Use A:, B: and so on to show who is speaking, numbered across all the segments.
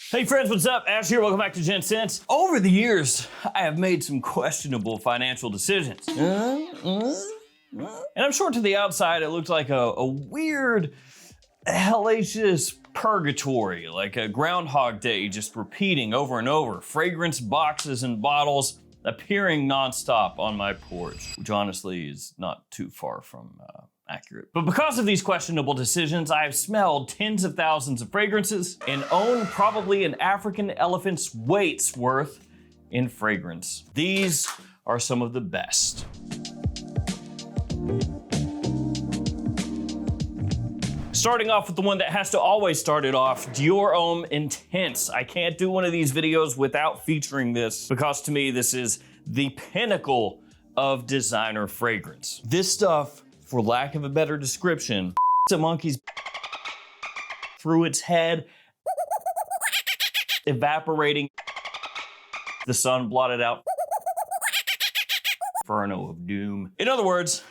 A: Hey friends, what's up? Ash here, welcome back to Gents. Over the years, I have made some questionable financial decisions. And I'm sure to the outside, it looked like a weird, hellacious purgatory, like a Groundhog Day just repeating over and over. Fragrance boxes and bottles appearing nonstop on my porch, which honestly is not too far from accurate. But because of these questionable decisions, I've smelled tens of thousands of fragrances and own probably an African elephant's weight's worth in fragrance. These are some of the best. Starting off with the one that has to always start it off, Dior Homme Intense. I can't do one of these videos without featuring this because to me, this is the pinnacle of designer fragrance. This stuff, for lack of a better description, a monkey's through its head, evaporating, the sun blotted out, inferno of doom. In other words,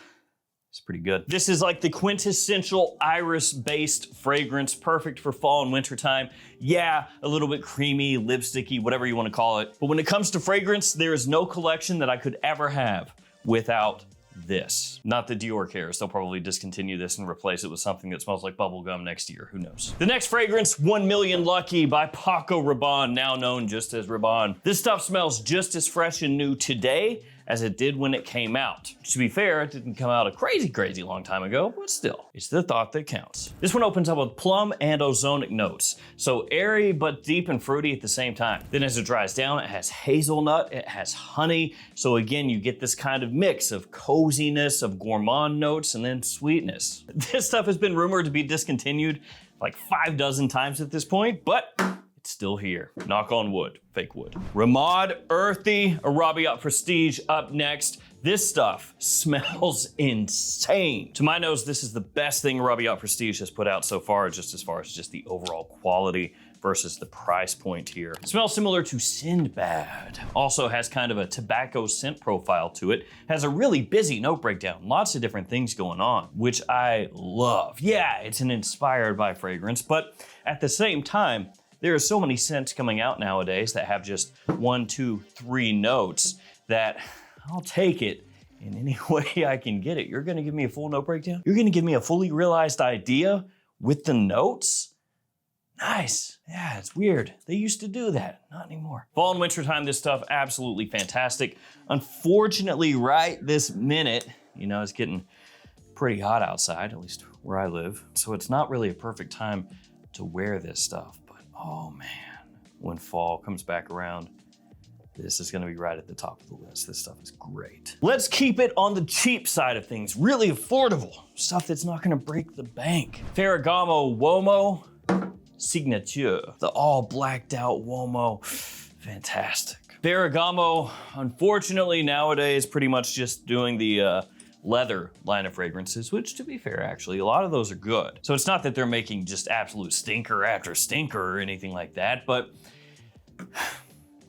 A: it's pretty good. This is like the quintessential iris-based fragrance, perfect for fall and winter time. Yeah, a little bit creamy, lipsticky, whatever you want to call it. But when it comes to fragrance, there is no collection that I could ever have without this. Not that Dior cares. They'll probably discontinue this and replace it with something that smells like bubblegum next year. Who knows? The next fragrance, 1 Million Lucky by Paco Rabanne, now known just as Rabanne. This stuff smells just as fresh and new today as it did when it came out. To be fair, it didn't come out a crazy long time ago, but still, it's the thought that counts. This one opens up with plum and ozonic notes. So airy, but deep and fruity at the same time. Then as it dries down, it has hazelnut, it has honey. So again, you get this kind of mix of coziness, of gourmand notes, and then sweetness. This stuff has been rumored to be discontinued like 5 dozen times at this point, but still here. Knock on wood, fake wood. Ramad Earthy Arabiyat Prestige up next. This stuff smells insane. To my nose, this is the best thing Arabiyat Prestige has put out so far, just as far as just the overall quality versus the price point here. It smells similar to Sinbad. Also has kind of a tobacco scent profile to it. Has a really busy note breakdown. Lots of different things going on, which I love. Yeah, it's an inspired by fragrance, but at the same time, there are so many scents coming out nowadays that have just 1, 2, 3 notes that I'll take it in any way I can get it. You're gonna give me a full note breakdown? You're gonna give me a fully realized idea with the notes? Nice. Yeah, it's weird. They used to do that, not anymore. Fall and winter time, this stuff, absolutely fantastic. Unfortunately, right this minute, you know, it's getting pretty hot outside, at least where I live. So it's not really a perfect time to wear this stuff. Oh man, when fall comes back around, this is gonna be right at the top of the list. This stuff is great. Let's keep it on the cheap side of things, really affordable. Stuff that's not gonna break the bank. Ferragamo Uomo Signature, the all blacked out Uomo, fantastic. Ferragamo, unfortunately nowadays, pretty much just doing the leather line of fragrances, which to be fair, actually, a lot of those are good. So it's not that they're making just absolute stinker after stinker or anything like that, but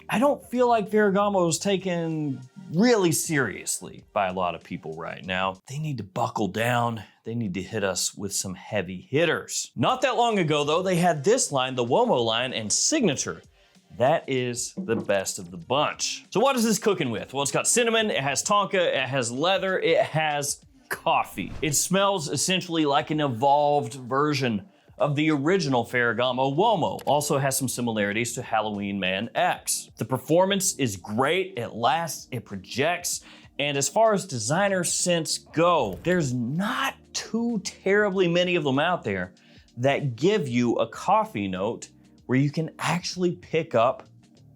A: I don't feel like Ferragamo is taken really seriously by a lot of people right now. They need to buckle down. They need to hit us with some heavy hitters. Not that long ago though, they had this line, the Uomo line and Signature. That is the best of the bunch. So what is this cooking with? Well, it's got cinnamon, it has tonka, it has leather, it has coffee. It smells essentially like an evolved version of the original Ferragamo Uomo. Also has some similarities to Halloween Man X. The performance is great, it lasts, it projects, and as far as designer scents go, there's not too terribly many of them out there that give you a coffee note where you can actually pick up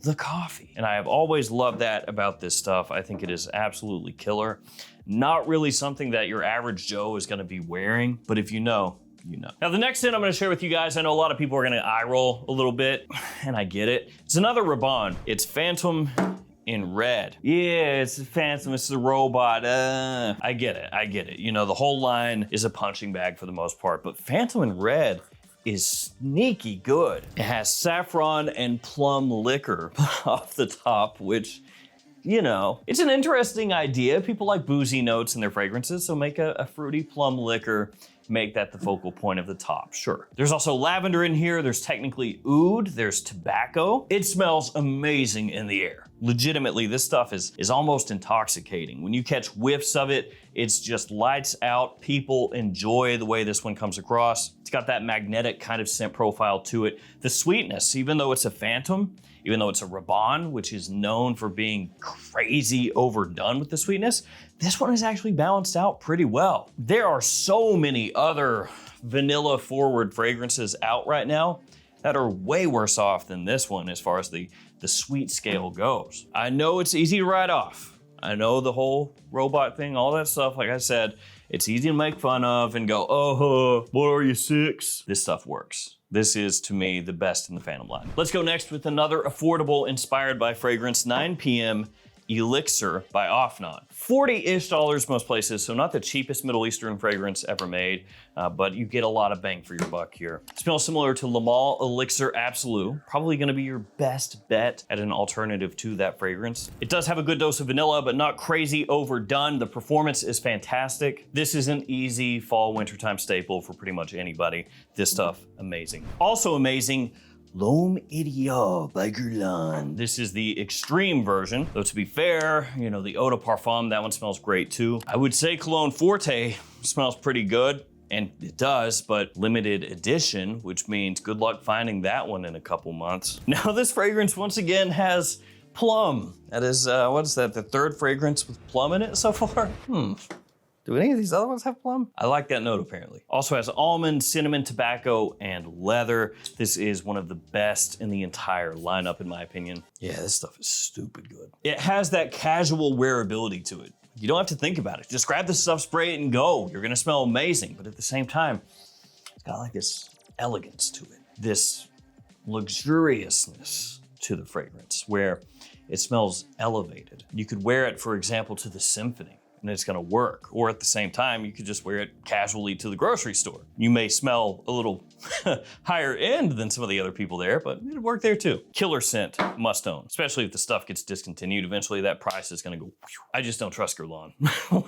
A: the coffee. And I have always loved that about this stuff. I think it is absolutely killer. Not really something that your average Joe is gonna be wearing, but if you know, you know. Now the next scent I'm gonna share with you guys, I know a lot of people are gonna eye roll a little bit, and I get it. It's another Rabanne. It's Phantom in red. Yeah, it's a Phantom, it's a robot. I get it. You know, the whole line is a punching bag for the most part, but Phantom in red is sneaky good. It has saffron and plum liquor off the top, which, you know, it's an interesting idea. People like boozy notes in their fragrances, so make a fruity plum liquor make that the focal point of the top, sure. There's also lavender in here. There's technically oud, there's tobacco. It smells amazing in the air. Legitimately, this stuff is almost intoxicating. When you catch whiffs of it, it's just lights out. People enjoy the way this one comes across. It's got that magnetic kind of scent profile to it. The sweetness, even though it's a Phantom, even though it's a Rabanne, which is known for being crazy overdone with the sweetness, this one is actually balanced out pretty well. There are so many other vanilla forward fragrances out right now that are way worse off than this one as far as the sweet scale goes. I know it's easy to write off. I know the whole robot thing, all that stuff, like I said, it's easy to make fun of and go, oh, what are you, 6? This stuff works. This is, to me, the best in the Phantom line. Let's go next with another affordable inspired by fragrance, 9 p.m. Elixir by Offnod. $40-ish most places, so not the cheapest Middle Eastern fragrance ever made, but you get a lot of bang for your buck here. It smells similar to Le Male Elixir Absolu, probably gonna be your best bet at an alternative to that fragrance. It does have a good dose of vanilla, but not crazy overdone. The performance is fantastic. This is an easy fall wintertime staple for pretty much anybody. This stuff, amazing. Also amazing, L'Homme Intense by Guerlain. This is the extreme version, though to be fair, you know, the Eau de Parfum, that one smells great too. I would say Cologne Forte smells pretty good, and it does, but limited edition, which means good luck finding that one in a couple months. Now this fragrance once again has plum. That is, what is that, the third fragrance with plum in it so far? Do any of these other ones have plum? I like that note apparently. Also has almond, cinnamon, tobacco, and leather. This is one of the best in the entire lineup in my opinion. Yeah, this stuff is stupid good. It has that casual wearability to it. You don't have to think about it. Just grab this stuff, spray it, and go. You're gonna smell amazing, but at the same time, it's got like this elegance to it. This luxuriousness to the fragrance where it smells elevated. You could wear it, for example, to the symphony, and it's gonna work. Or at the same time, you could just wear it casually to the grocery store. You may smell a little higher end than some of the other people there, but it'd work there too. Killer scent, must own. Especially if the stuff gets discontinued, eventually that price is gonna go, whew. I just don't trust Guerlain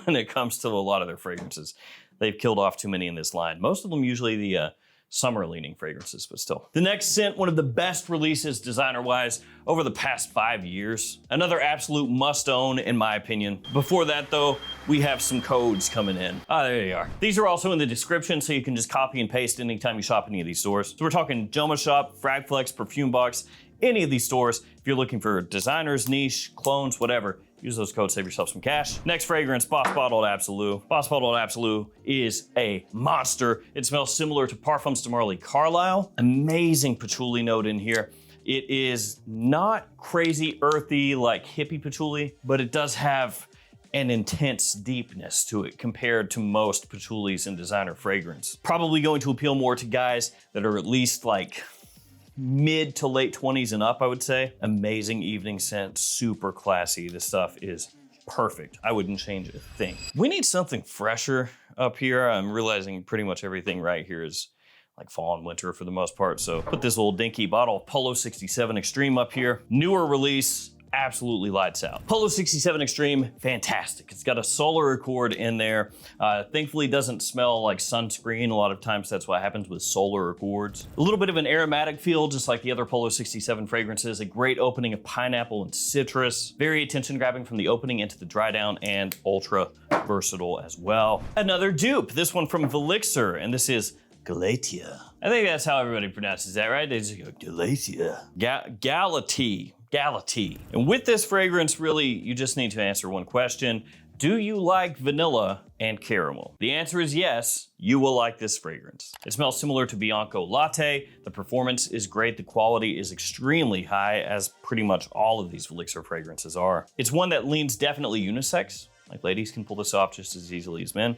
A: when it comes to a lot of their fragrances. They've killed off too many in this line. Most of them usually the summer leaning fragrances, but still. The next scent, one of the best releases designer-wise over the past 5 years. Another absolute must own in my opinion. Before that though, we have some codes coming in. There you are. These are also in the description so you can just copy and paste anytime you shop any of these stores. So we're talking JOMASHOP, Fragflex, Perfume Box, any of these stores. If you're looking for designers, niche, clones, whatever, use those codes, save yourself some cash. Next fragrance, Boss Bottled Absolu. Boss Bottled Absolu is a monster. It smells similar to Parfums de Marly Carlisle. Amazing patchouli note in here. It is not crazy earthy like hippie patchouli, but it does have an intense deepness to it compared to most patchoulis in designer fragrance. Probably going to appeal more to guys that are at least like mid to late 20s and up, I would say. Amazing evening scent, super classy. This stuff is perfect. I wouldn't change a thing. We need something fresher up here. I'm realizing pretty much everything right here is like fall and winter for the most part. So put this little dinky bottle of Polo 67 Extreme up here. Newer release, absolutely lights out. Polo 67 Extreme, fantastic. It's got a solar accord in there. Thankfully, it doesn't smell like sunscreen. A lot of times that's what happens with solar accords. A little bit of an aromatic feel, just like the other Polo 67 fragrances. A great opening of pineapple and citrus. Very attention grabbing from the opening into the dry down and ultra versatile as well. Another dupe, this one from Velixer, and this is Galatia. I think that's how everybody pronounces that, right? They just go Galatia. Galatea. And with this fragrance, really, you just need to answer one question. Do you like vanilla and caramel? The answer is yes, you will like this fragrance. It smells similar to Bianco Latte. The performance is great. The quality is extremely high, as pretty much all of these Velixer fragrances are. It's one that leans definitely unisex. Like ladies can pull this off just as easily as men.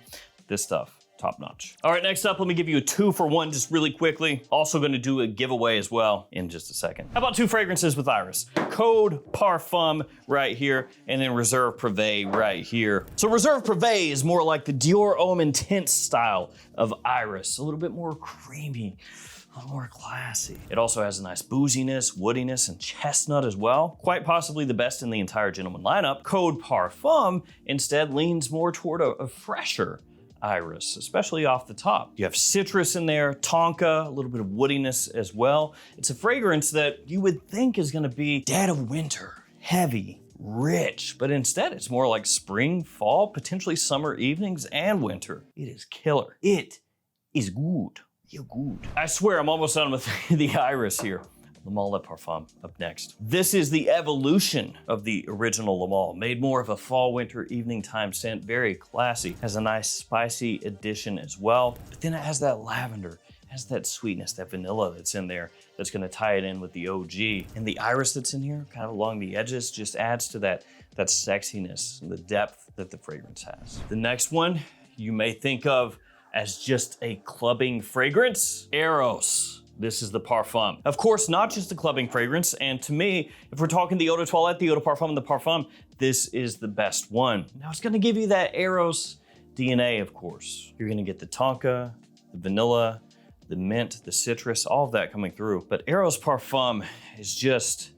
A: This stuff, top notch. All right, next up, let me give you a 2-for-1 just really quickly. Also gonna do a giveaway as well in just a second. How about 2 fragrances with Iris? Code Parfum right here, and then Reserve Privé right here. So Reserve Privé is more like the Dior Homme Intense style of Iris. A little bit more creamy, a little more classy. It also has a nice booziness, woodiness, and chestnut as well. Quite possibly the best in the entire gentleman lineup. Code Parfum instead leans more toward a fresher iris, especially off the top. You have citrus in there, tonka, a little bit of woodiness as well. It's a fragrance that you would think is gonna be dead of winter, heavy, rich, but instead it's more like spring, fall, potentially summer evenings and winter. It is killer. It is good. You're good. I swear I'm almost done with the iris here. Le Male Le Parfum up next. This is the evolution of the original Le Male, made more of a fall, winter, evening time scent, very classy. Has a nice spicy addition as well, but then it has that lavender, has that sweetness, that vanilla that's in there that's gonna tie it in with the OG. And the iris that's in here, kind of along the edges, just adds to that sexiness and the depth that the fragrance has. The next one you may think of as just a clubbing fragrance, Eros. This is the Parfum. Of course, not just a clubbing fragrance, and to me, if we're talking the Eau de Toilette, the Eau de Parfum, and the Parfum, this is the best one. Now it's gonna give you that Eros DNA, of course. You're gonna get the tonka, the vanilla, the mint, the citrus, all of that coming through. But Eros Parfum is just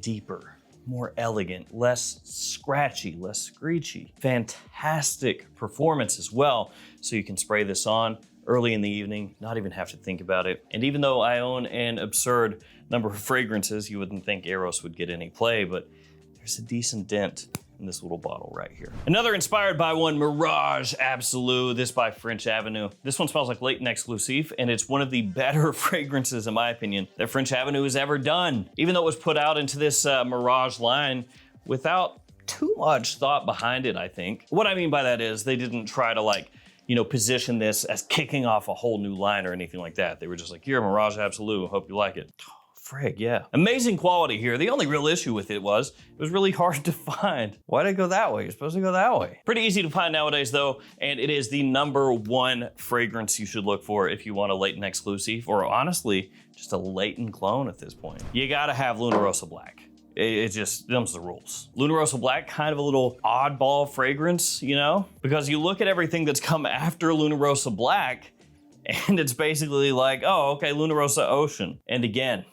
A: deeper, more elegant, less scratchy, less screechy. Fantastic performance as well. So you can spray this on early in the evening, not even have to think about it. And even though I own an absurd number of fragrances, you wouldn't think Eros would get any play, but there's a decent dent in this little bottle right here. Another inspired by one, Mirage Absolu, this by French Avenue. This one smells like Latent Exclusive, and it's one of the better fragrances, in my opinion, that French Avenue has ever done. Even though it was put out into this Mirage line without too much thought behind it, I think. What I mean by that is they didn't try to position this as kicking off a whole new line or anything like that. They were just like, here, Mirage Absolu, hope you like it. Frig, yeah. Amazing quality here. The only real issue with it was really hard to find. Why'd it go that way? You're supposed to go that way. Pretty easy to find nowadays though, and it is the #1 fragrance you should look for if you want a latent exclusive, or honestly, just a latent clone at this point. You gotta have Luna Rossa Black. It just, them's the rules. Luna Rossa Black, kind of a little oddball fragrance, you know? Because you look at everything that's come after Luna Rossa Black, and it's basically like, oh, okay, Luna Rossa Ocean. And again.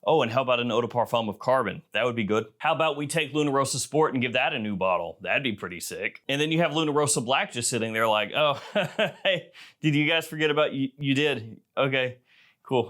A: Oh, and how about an Eau de Parfum with carbon? That would be good. How about we take Luna Rossa Sport and give that a new bottle? That'd be pretty sick. And then you have Luna Rossa Black just sitting there like, oh, hey, did you guys forget about you? You did. Okay, cool.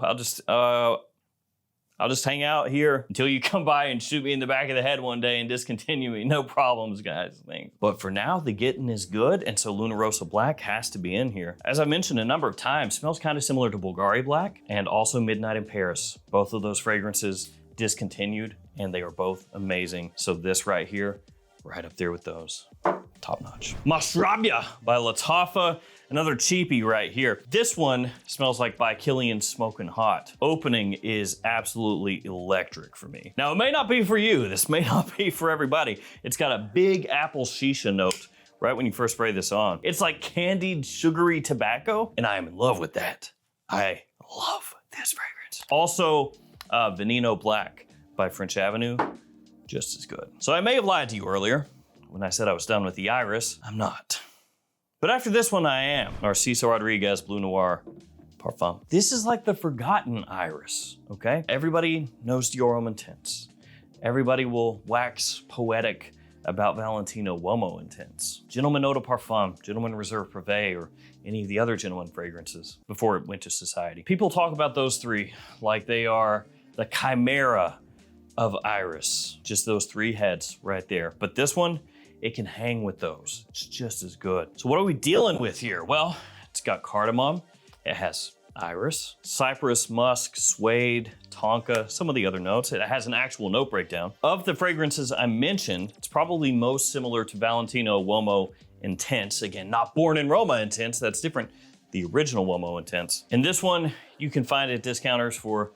A: I'll just hang out here until you come by and shoot me in the back of the head one day and discontinue me. No problems, guys. Thanks. But for now, the getting is good, and so Luna Rossa Black has to be in here. As I mentioned a number of times, smells kind of similar to Bulgari Black and also Midnight in Paris. Both of those fragrances discontinued, and they are both amazing. So this right here, right up there with those. Top notch. Mashrabia by Lattafa, another cheapie right here. This one smells like by Killian Smokin' Hot. Opening is absolutely electric for me. Now, it may not be for you. This may not be for everybody. It's got a big apple shisha note right when you first spray this on. It's like candied sugary tobacco, and I am in love with that. I love this fragrance. Also, Veneno Black by French Avenue, just as good. So I may have lied to you earlier when I said I was done with the iris. I'm not. But after this one, I am. Narciso Rodriguez Bleu Noir Parfum. This is like the forgotten iris, okay? Everybody knows Dior Homme Intense. Everybody will wax poetic about Valentino Uomo Intense. Gentleman Eau de Parfum, Gentleman Reserve Privé, or any of the other gentleman fragrances before it went to society. People talk about those three like they are the chimera of iris. Just those three heads right there. But this one, it can hang with those. It's just as good. So what are we dealing with here? Well, it's got cardamom, it has iris, cypress, musk, suede, tonka, some of the other notes. It has an actual note breakdown. Of the fragrances I mentioned, it's probably most similar to Valentino Uomo Intense. Again, not Born in Roma Intense, that's different. The original Uomo Intense. And this one, you can find at discounters for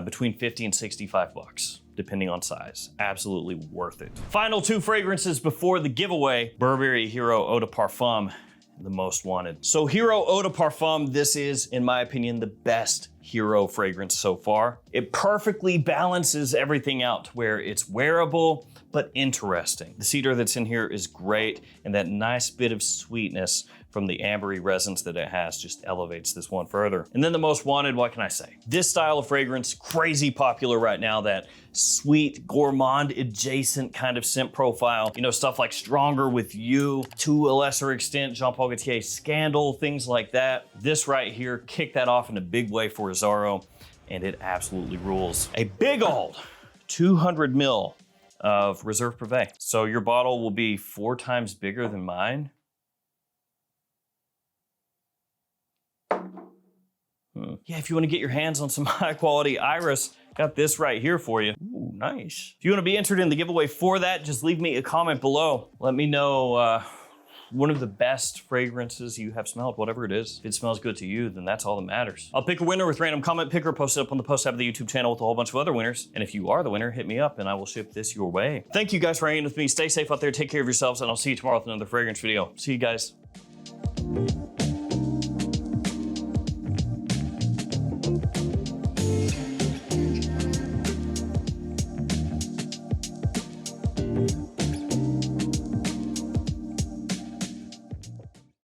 A: between 50 and 65 bucks. Depending on size. Absolutely worth it. Final two fragrances before the giveaway. Burberry Hero Eau de Parfum, the most wanted. So Hero Eau de Parfum, this is, in my opinion, the best Hero fragrance so far. It perfectly balances everything out where it's wearable, but interesting. The cedar that's in here is great, and that nice bit of sweetness from the ambery resins that it has just elevates this one further. And then the most wanted, what can I say? This style of fragrance, crazy popular right now, that sweet, gourmand adjacent kind of scent profile. You know, stuff like Stronger With You, to a lesser extent, Jean Paul Gaultier Scandal, things like that. This right here kicked that off in a big way for Azzaro, and it absolutely rules. A big old 200 ml of Reserve Privé. So your bottle will be 4 times bigger than mine. Yeah, if you want to get your hands on some high quality Iris, got this right here for you. Ooh, nice. If you want to be entered in the giveaway for that, just leave me a comment below. Let me know one of the best fragrances you have smelled, whatever it is. If it smells good to you, then that's all that matters. I'll pick a winner with random comment picker, post it up on the post tab of the YouTube channel with a whole bunch of other winners. And if you are the winner, hit me up and I will ship this your way. Thank you guys for hanging with me. Stay safe out there, take care of yourselves, and I'll see you tomorrow with another fragrance video. See you guys.